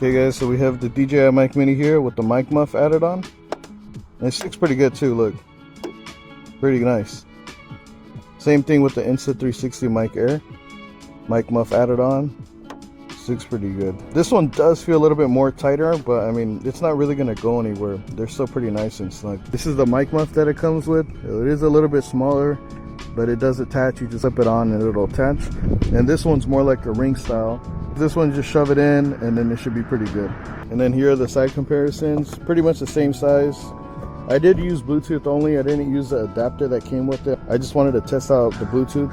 Okay guys, so we have the DJI mic mini here with the mic muff added on. And it sticks pretty good too, look. Pretty nice. Same thing with the Insta360 mic air. Mic muff added on. Sticks pretty good. This one does feel a little bit more tighter, but I mean, it's not really gonna go anywhere. They're still pretty nice and snug. This is the mic muff that it comes with. It is a little bit smaller, but it does attach. You just slip it on and it'll attach. And this one's more like a ring style. This one, just shove it in and then it should be pretty good. And then here are the side comparisons. Pretty much the same size. I did use Bluetooth only. I didn't use the adapter that came with it. I just wanted to test out the Bluetooth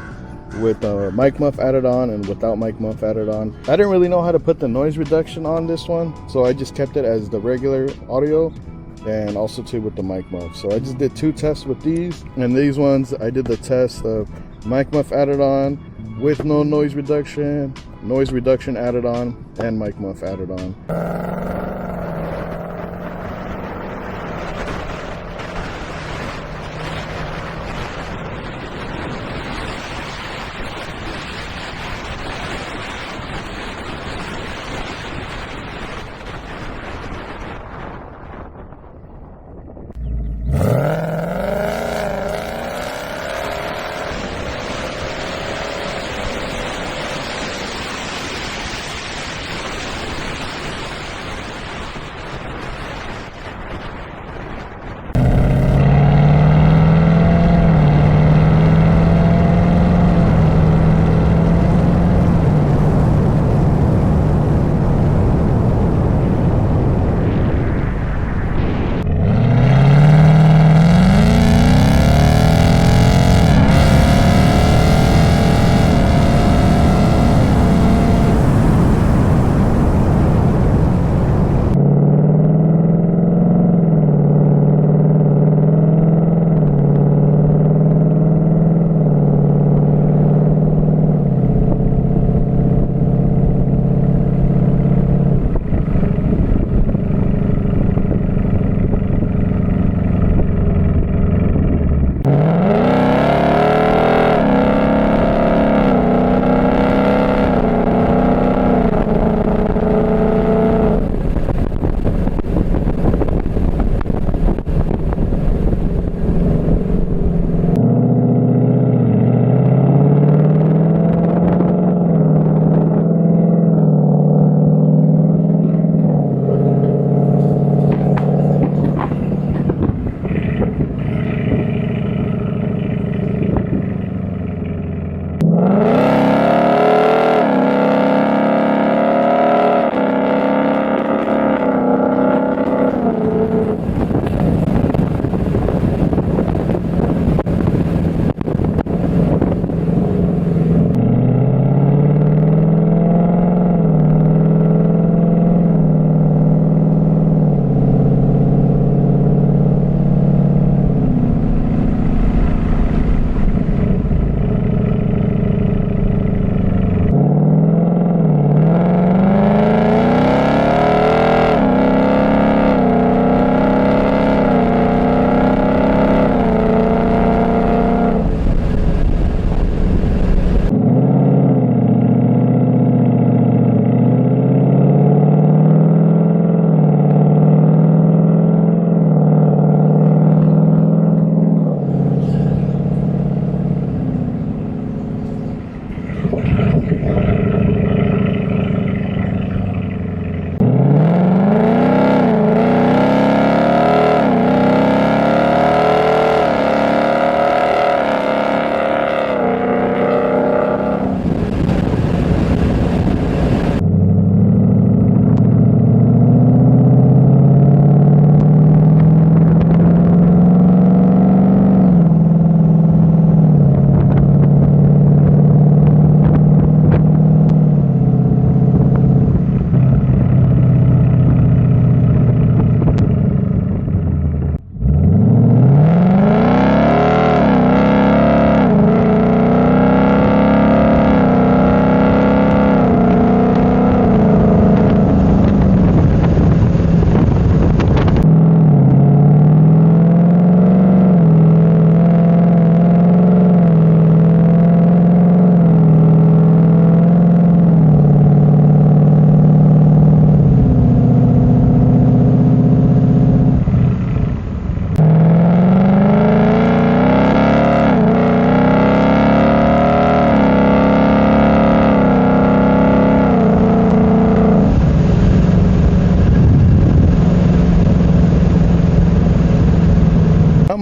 with mic muff added on and without mic muff added on. I didn't really know how to put the noise reduction on this one, so I just kept it as the regular audio and also too with the mic muff. So I just did 2 tests with these, and these ones I did the test of mic muff added on with no noise reduction added on, and mic muff added on.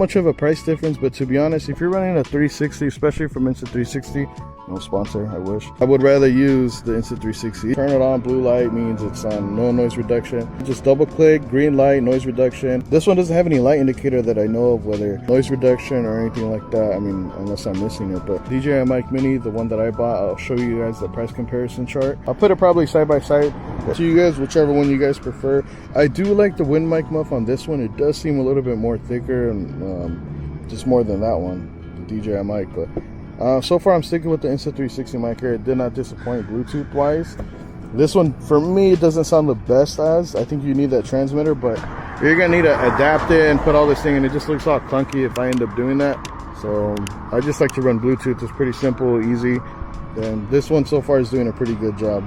much of a price difference, but to be honest, if you're running a 360, especially from Insta360, no sponsor, I wish, I would rather use the Insta360. Turn it on, blue light means it's on no noise reduction. Just double click, green light, noise reduction. This one doesn't have any light indicator that I know of, whether noise reduction or anything like that. I mean, unless I'm missing it. But DJI Mic Mini, the one that I bought, I'll show you guys the price comparison chart. I'll put it probably side by side to you guys, whichever one you guys prefer. I do like the wind mic muff on this one. It does seem a little bit more thicker and just more than that one, the DJI mic. But so far I'm sticking with the Insta360 mic here. It did not disappoint Bluetooth wise. This one for me, it doesn't sound the best as I think you need that transmitter, but you're gonna need to adapt it and put all this thing, and it just looks all clunky if I end up doing that. So I just like to run Bluetooth. It's pretty simple, easy, and this one so far is doing a pretty good job.